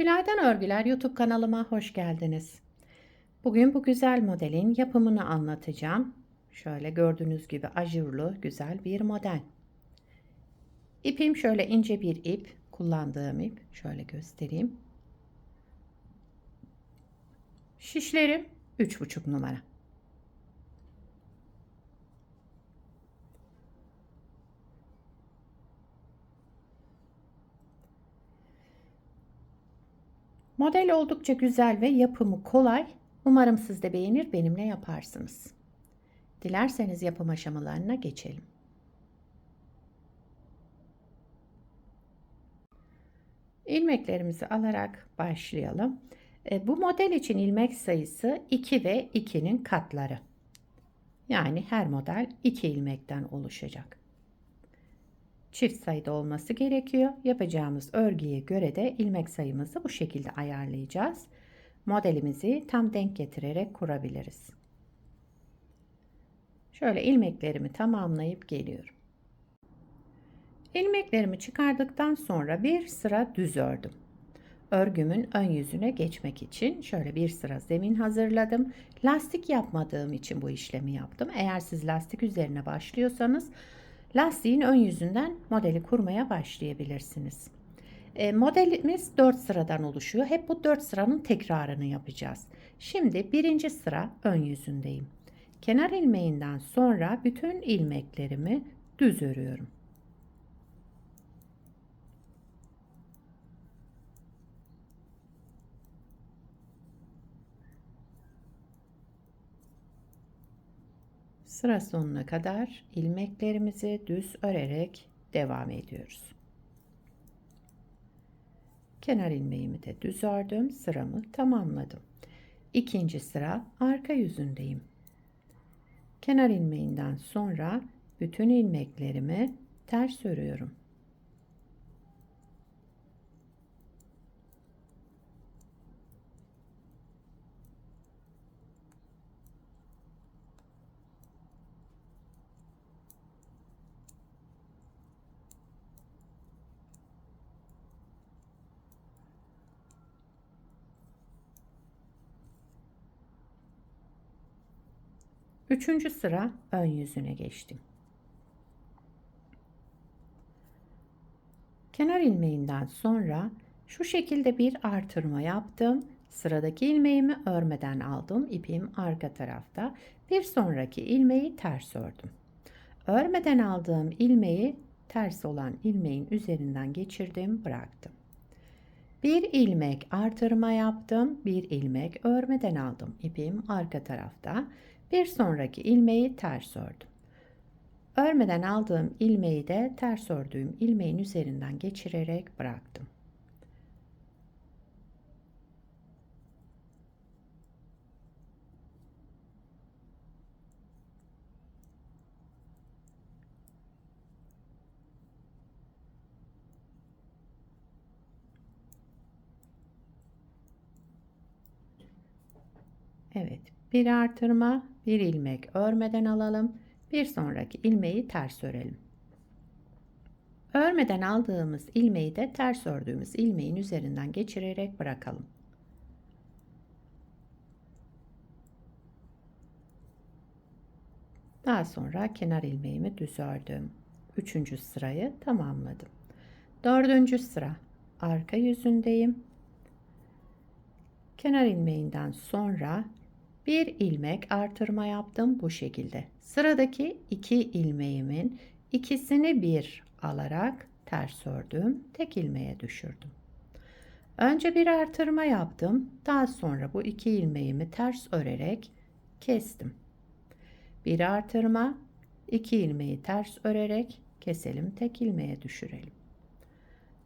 Tülay'dan Örgüler YouTube kanalıma hoş geldiniz. Bugün bu güzel modelin yapımını anlatacağım. Şöyle gördüğünüz gibi ajurlu güzel bir model. İpim şöyle ince bir ip, kullandığım ip. Şöyle göstereyim. Şişlerim 3,5 numara. Model oldukça güzel ve yapımı kolay. Umarım siz de beğenir, benimle yaparsınız. Dilerseniz yapım aşamalarına geçelim. İlmeklerimizi alarak başlayalım. Bu model için ilmek sayısı 2 ve 2'nin katları. Yani her model 2 ilmekten oluşacak. Çift sayıda olması gerekiyor. Yapacağımız örgüye göre de ilmek sayımızı bu şekilde ayarlayacağız. Modelimizi tam denk getirerek kurabiliriz. Şöyle ilmeklerimi tamamlayıp geliyorum. İlmeklerimi çıkardıktan sonra bir sıra düz ördüm. Örgümün ön yüzüne geçmek için şöyle bir sıra zemin hazırladım. Lastik yapmadığım için bu işlemi yaptım. Eğer siz lastik üzerine başlıyorsanız lastiğin ön yüzünden modeli kurmaya başlayabilirsiniz. Modelimiz 4 sıradan oluşuyor. Hep bu 4 sıranın tekrarını yapacağız. Şimdi birinci sıra ön yüzündeyim. Kenar ilmeğinden sonra bütün ilmeklerimi düz örüyorum. Sıra sonuna kadar ilmeklerimizi düz örerek devam ediyoruz. Kenar ilmeğimi de düz ördüm. Sıramı tamamladım. İkinci sıra arka yüzündeyim. Kenar ilmeğinden sonra bütün ilmeklerimi ters örüyorum. Üçüncü sıra ön yüzüne geçtim. Kenar ilmeğinden sonra şu şekilde bir artırma yaptım. Sıradaki ilmeğimi örmeden aldım. İpim arka tarafta. Bir sonraki ilmeği ters ördüm. Örmeden aldığım ilmeği ters olan ilmeğin üzerinden geçirdim, bıraktım. Bir ilmek artırma yaptım. Bir ilmek örmeden aldım. İpim arka tarafta. Bir sonraki ilmeği ters ördüm. Örmeden aldığım ilmeği de ters ördüğüm ilmeğin üzerinden geçirerek bıraktım. Evet, bir artırma, bir ilmek örmeden alalım. Bir sonraki ilmeği ters örelim. Örmeden aldığımız ilmeği de ters ördüğümüz ilmeğin üzerinden geçirerek bırakalım. Daha sonra kenar ilmeğimi düz ördüm. Üçüncü sırayı tamamladım. Dördüncü sıra arka yüzündeyim. Kenar ilmeğinden sonra bir ilmek artırma yaptım bu şekilde. Sıradaki iki ilmeğimin ikisini bir alarak ters ördüm. Tek ilmeğe düşürdüm. Önce bir artırma yaptım. Daha sonra bu iki ilmeğimi ters örerek kestim. Bir artırma, iki ilmeği ters örerek keselim, tek ilmeğe düşürelim.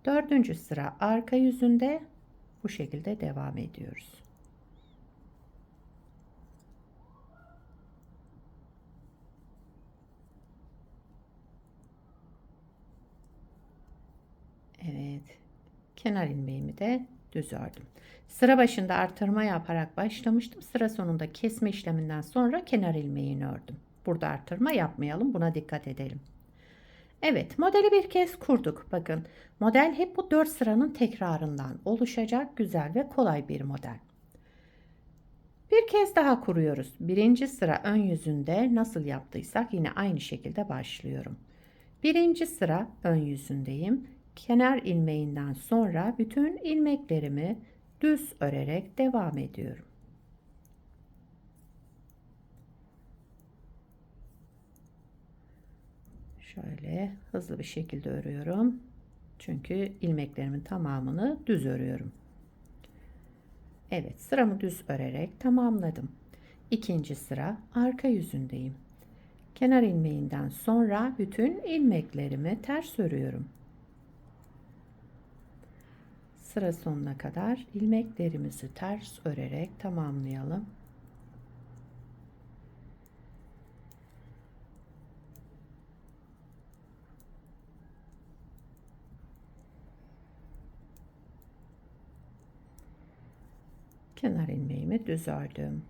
Dördüncü sıra arka yüzünde bu şekilde devam ediyoruz. Evet, kenar ilmeğimi de düz ördüm. Sıra başında artırma yaparak başlamıştım. Sıra sonunda kesme işleminden sonra kenar ilmeğini ördüm. Burada artırma yapmayalım, buna dikkat edelim. Evet, modeli bir kez kurduk. Bakın, model hep bu 4 sıranın tekrarından oluşacak güzel ve kolay bir model. Bir kez daha kuruyoruz. Birinci sıra ön yüzünde nasıl yaptıysak yine aynı şekilde başlıyorum. Birinci sıra ön yüzündeyim. Kenar ilmeğinden sonra bütün ilmeklerimi düz örerek devam ediyorum. Şöyle hızlı bir şekilde örüyorum. Çünkü ilmeklerimin tamamını düz örüyorum. Evet, sıramı düz örerek tamamladım. İkinci sıra arka yüzündeyim. Kenar ilmeğinden sonra bütün ilmeklerimi ters örüyorum. Sıra sonuna kadar ilmeklerimizi ters örerek tamamlayalım. Kenar ilmeğimi düz ördüm.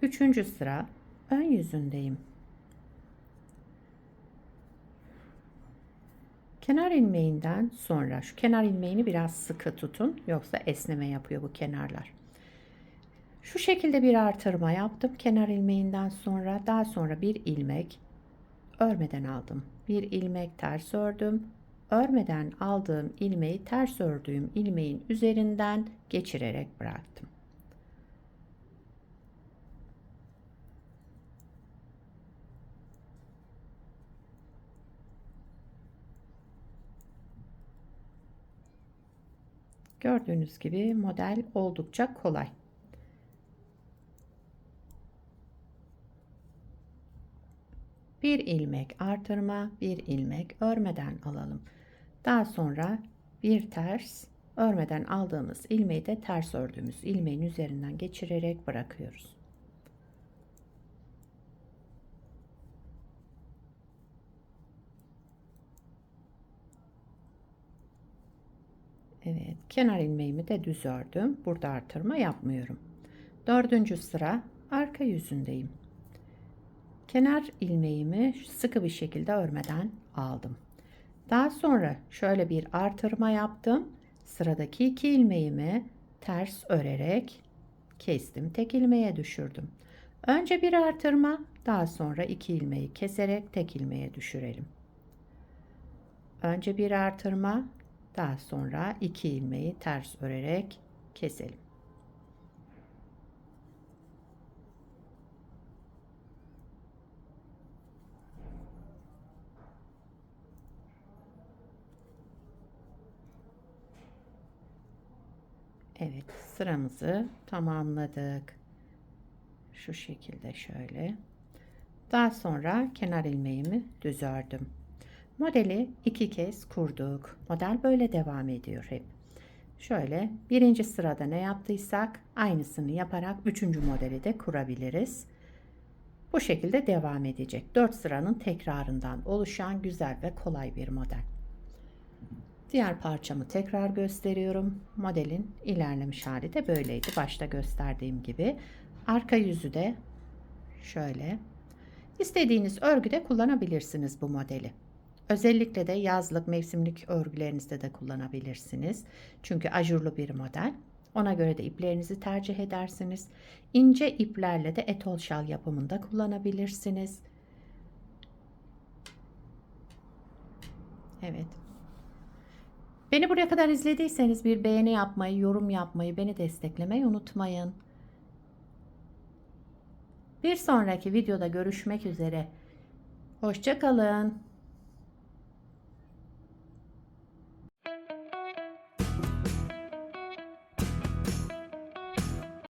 Üçüncü sıra ön yüzündeyim. Kenar ilmeğinden sonra şu kenar ilmeğini biraz sıkı tutun, yoksa esneme yapıyor bu kenarlar. Şu şekilde bir artırma yaptım kenar ilmeğinden sonra, daha sonra bir ilmek örmeden aldım. Bir ilmek ters ördüm. Örmeden aldığım ilmeği ters ördüğüm ilmeğin üzerinden geçirerek bıraktım. Gördüğünüz gibi model oldukça kolay. Bir ilmek artırma, bir ilmek örmeden alalım. Daha sonra bir ters, örmeden aldığımız ilmeği de ters ördüğümüz ilmeğin üzerinden geçirerek bırakıyoruz. Evet, kenar ilmeğimi de düz ördüm. Burada artırma yapmıyorum. Dördüncü sıra arka yüzündeyim. Kenar ilmeğimi sıkı bir şekilde örmeden aldım. Daha sonra şöyle bir artırma yaptım. Sıradaki iki ilmeğimi ters örerek kestim. Tek ilmeğe düşürdüm. Önce bir artırma, daha sonra iki ilmeği keserek tek ilmeğe düşürelim. Önce bir artırma, daha sonra iki ilmeği ters örerek keselim. Evet, sıramızı tamamladık. Şu şekilde şöyle. Daha sonra kenar ilmeğimi düz ördüm. Modeli iki kez kurduk. Model böyle devam ediyor hep. Şöyle birinci sırada ne yaptıysak aynısını yaparak üçüncü modeli de kurabiliriz. Bu şekilde devam edecek. 4 sıranın tekrarından oluşan güzel ve kolay bir model. Diğer parçamı tekrar gösteriyorum. Modelin ilerlemiş hali de böyleydi. Başta gösterdiğim gibi. Arka yüzü de şöyle. İstediğiniz örgüde kullanabilirsiniz bu modeli. Özellikle de yazlık, mevsimlik örgülerinizde de kullanabilirsiniz. Çünkü ajurlu bir model. Ona göre de iplerinizi tercih edersiniz. İnce iplerle de etol şal yapımında kullanabilirsiniz. Evet. Beni buraya kadar izlediyseniz bir beğeni yapmayı, yorum yapmayı, beni desteklemeyi unutmayın. Bir sonraki videoda görüşmek üzere. Hoşça kalın.